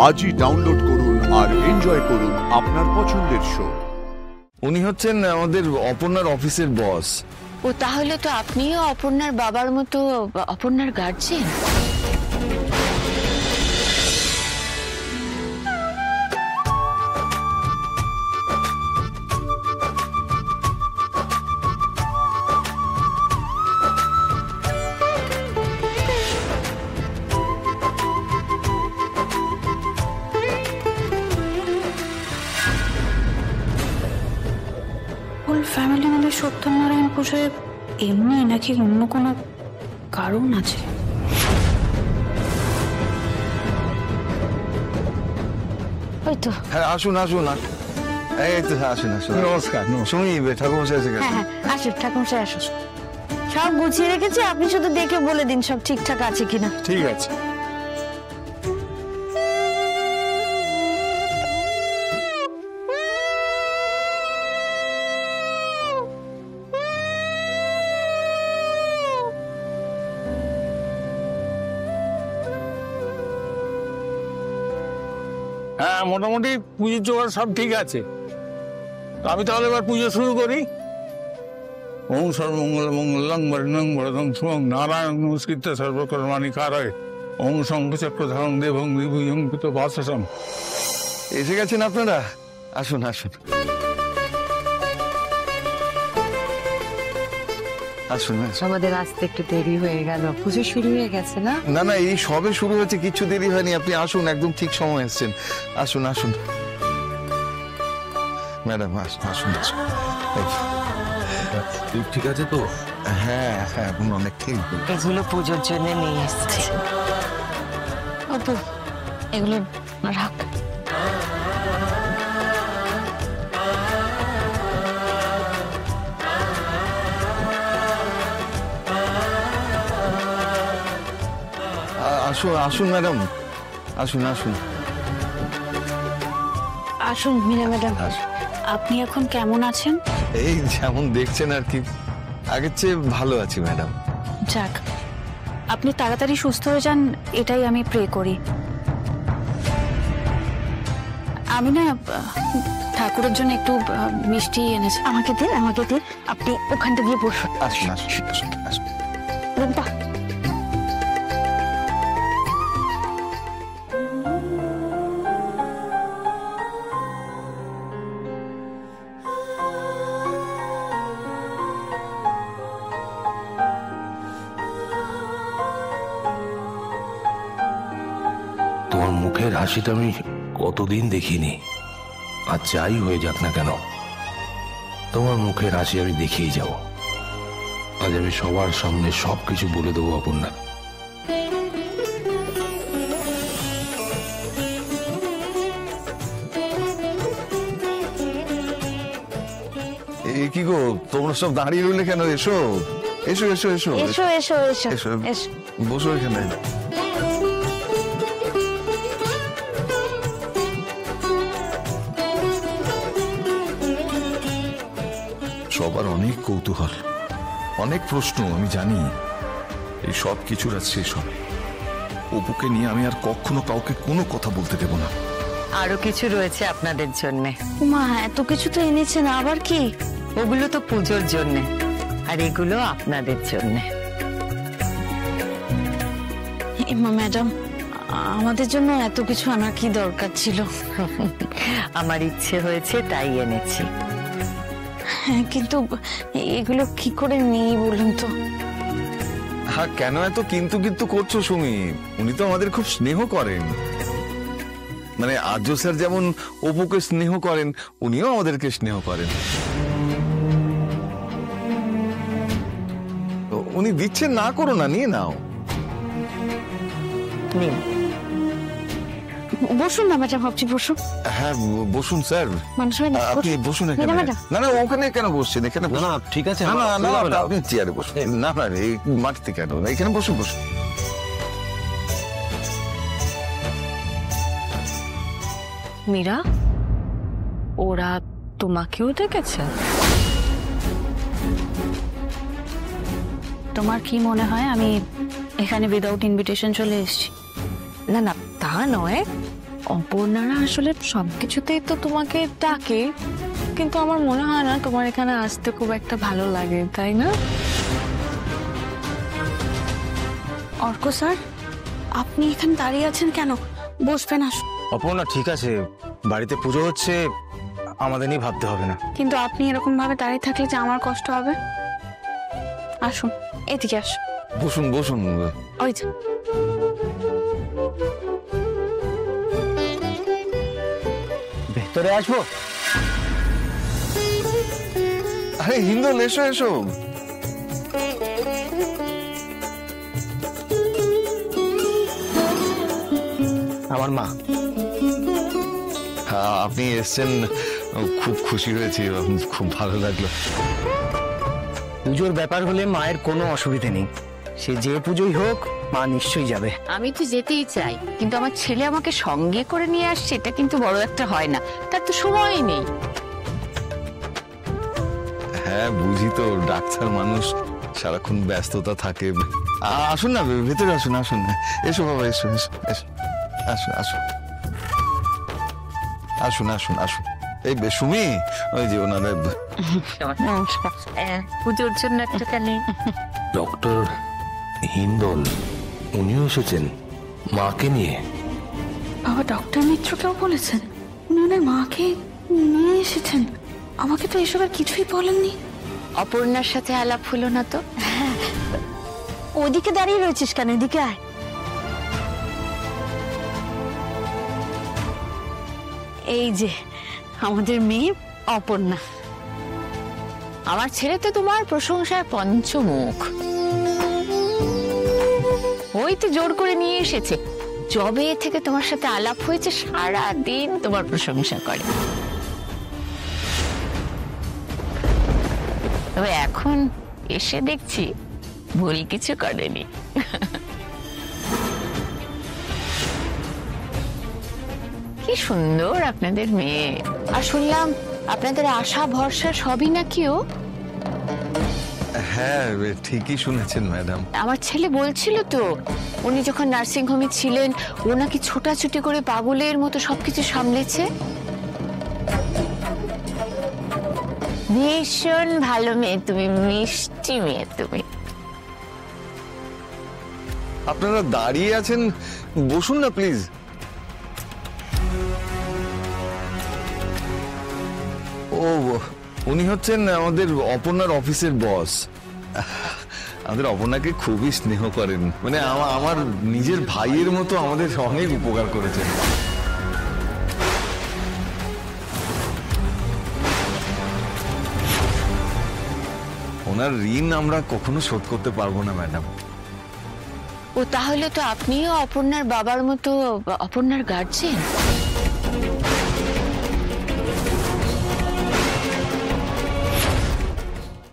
আজই ডাউনলোড করুন আর এনজয় করুন আপনার পছন্দের শো। উনি হচ্ছেন আমাদের অপর্ণার অফিসের বস। ও তাহলে তো আপনিও অপর্ণার বাবার মতো অপর্ণার গার্জিয়ান। ফ্যামিলি মিলে সত্যনারায়ণ পুজোয় এমনি নাকি অন্য কোনো কারণ আছে? ওই তো। হ্যাঁ আসুন আসুন এই তো আসুন আসুন। নমস্কার। শুনি ঠাকুর মশাই এসে গেছেন। হ্যাঁ আসুন ঠাকুরমশাই আসুন। সব গুছিয়ে রেখেছি, আপনি শুধু দেখে বলে দিন সব ঠিকঠাক আছে কিনা। ঠিক আছে। হ্যাঁ মোটামুটি পুজোর জোগাড় সব ঠিক আছে। আমি তাহলে এবার পুজো শুরু করি। ওম সর্বমঙ্গল মঙ্গলং বরণং বরদং শুভং নারায়ণ নমস্কৃত্য সর্বকর্মাণি কারয়ে ওম শঙ্খচক্রধারং দেবং বিভূষং কৃত বাসসম। এসে গেছেন আপনারা? আসুন আসুন আসুন। আমাদের আসতে একটু দেরি হয়ে গেল, পুজো শুরু হয়ে গেছে না? না না, এই সবে শুরু হয়েছে, কিছু দেরি হয়নি। আপনি আসুন, একদম ঠিক সময় এসেছেন। আসুন আসুন ম্যাডাম, আসুন আসুন আসুন। ঠিক আছে তো? হ্যাঁ হ্যাঁ, এখন অনেক ঠিক। এগুলো পুজোর জন্য নিয়ে এসেছি। অপু, এগুলো রাখ। আসুন আসুন ম্যাডাম, আসুন আসুন আসুন মীরা ম্যাডাম, আপনি এখন কেমন আছেন? এই যেমন দেখছেন আর কি, আগের চেয়ে ভালো আছি ম্যাডাম। যাক, আপনি তাড়াতাড়ি সুস্থ হয়ে যান, এটাই আমি প্রে করি। আমি না ঠাকুরের জন্য একটু মিষ্টি এনেছি। আমাকে দিন, আমাকে দিন। আপনি ওখানটা গিয়ে বসুন। আসুন আসুন আসুন আসুন। রুম্পা, তোমার মুখের হাসিটা আমি কতদিন দেখিনি। আর যাই হয়ে যাক না কেন, তোমার মুখের হাসি আমি দেখেই যাব। আজ আমি সবার সামনে সবকিছু বলে দেবো অপর্ণা। এই কি গো, তোমরা সব দাঁড়িয়ে রইলে কেন? এসো এসো এসো এসো এসো এসো এসো এসো, এসো। বসো এখানে। সবার অনেক কৌতূহল, অনেক প্রশ্ন, আমি জানি। এই সব কিছুর আজ শেষ হবে। অপুকে নিয়ে আমি আর কখনো কাউকে কোনো কথা বলতে দেব না। আরো কিছু রয়েছে আপনাদের জন্যে। মা, এত কিছু তো এনেছেন, আবার কি? ওগুলো তো পুজোর জন্যে, আর এগুলো আপনাদের জন্যে। ম্যাডাম, আমাদের জন্য এত কিছু আনার কি দরকার ছিল? আমার ইচ্ছে হয়েছে তাই এনেছি। হ্যাঁ, কিন্তু এগুলো কি করে নিই বলুন তো? হ্যাঁ, কেন এত কিন্তু কিন্তু করছো সুমি? উনি তো আমাদের খুব স্নেহ করেন। মানে আর্য স্যার যেমন অপুকে স্নেহ করেন, উনিও আমাদেরকে স্নেহ করেন। তো উনি দিচ্ছেন, না করো না, নিয়ে নাও। বসুন না ম্যাডাম, ভাবছি বসুন। হ্যাঁ বসুন স্যার, আপনি বসুন এখানে। না না, ওখানে কেন বসছেন? এখানে না ঠিক আছে, না না না, আপনি চেয়ারে বসুন। না না, এই মাটিতে কেন? এখানে বসুন বসুন। মীরা, ওরা তোমাকেও ডেকেছে? তোমার কি মনে হয় আমি এখানে উইদাউট ইনভিটেশন চলে এসেছি? না না, তা নয়, অপর্ণারা আসলে সবকিছুতেই তো তোমাকে ডাকে, কিন্তু আমার মনে হয় না তোমার এখানে আসতে খুব একটা ভালো লাগে, তাই না? অর্ক স্যার, আপনি এখানে দাঁড়িয়ে আছেন কেন? বসবেন, আসুন। অপর্ণা ঠিক আছে, বাড়িতে পুজো হচ্ছে, আমাদের নিয়ে ভাবতে হবে না। কিন্তু আপনি এরকম ভাবে দাঁড়িয়ে থাকলে যে আমার কষ্ট হবে। আসুন, এদিকে আসুন। বসুন বসুন। ওই যে ভেতরে আসবো? আরে হিন্দল, এসো এসো। আমার মা। হ্যাঁ, আপনি এসছেন, খুব খুশি হয়েছি, খুব ভালো লাগলো। পুজোর ব্যাপার হলে মায়ের কোনো অসুবিধে নেই, সে যে পুজোই হোক মা নিশ্চয়ই যাবে। আমি তো যেতেই চাই, কিন্তু আমার ছেলে আমাকে সঙ্গে করে নিয়ে আসছে, এটা কিন্তু বড় একটা হয় না, তার তো সময়ই নেই। হ্যাঁ বুঝি তো, ডাক্তার মানুষ, সারাক্ষণ ব্যস্ততা থাকে। আসুন না, ভেতরে আসুন, আসুন। এসো বাবা, এসো এসো এসো, আসুন আসুন আসুন আসুন আসুন। এই সুমি, ওই যে ওনাদের পুজোর জন্য একটা কানে। ডক্টর হিন্দল উনিও এসেছেন মাকে নিয়ে? বাবা, ডক্টর মিত্রকেও বলেছেন উনি ওনার মাকে নিয়ে এসেছেন? আমাকে তো এসবের কিছুই বলেননি। অপর্ণার সাথে আলাপ হলো না তো? ওদিকে দাঁড়িয়ে রয়েছিস কেন? এদিকে আয়। এই যে আমাদের মেয়ে অপর্ণা। আমার ছেলে তো তোমার প্রশংসার পঞ্চমুখ, ওই তো জোর করে নিয়ে এসেছে। যবে থেকে তোমার সাথে আলাপ হয়েছে সারা দিন তোমার প্রশংসা করে। তবে এখন এসে দেখছি ভুল কিছু করেনি। কি সুন্দর আপনাদের মেয়ে। আর শুনলাম আপনাদের আশা ভরসা সবই নাকিও। হ্যাঁ ঠিকই শুনেছেন ম্যাডাম। আমার ছেলে বলছিল তো, উনি যখন নার্সিং হোমে ছিলেন ও নাকি ছোটাছুটি করে পাগলের মতো সবকিছু সামলেছে। ভীষণ ভালো মেয়ে তুমি, মিষ্টি মেয়ে তুমি। আপনারা দাঁড়িয়ে আছেন, বসুন না প্লিজ। ও, উনি হচ্ছেন আমাদের অপর্ণার অফিসের বস। আমাদের অপর্ণাকে খুবই স্নেহ করেন, মানে আমার নিজের ভাইয়ের মতো আমাদের অনেক উপকার করেছেন। ওনার ঋণ আমরা কখনো শোধ করতে পারবো না ম্যাডাম। ও তাহলে তো আপনিও অপর্ণার বাবার মতো অপর্ণার গার্জেন।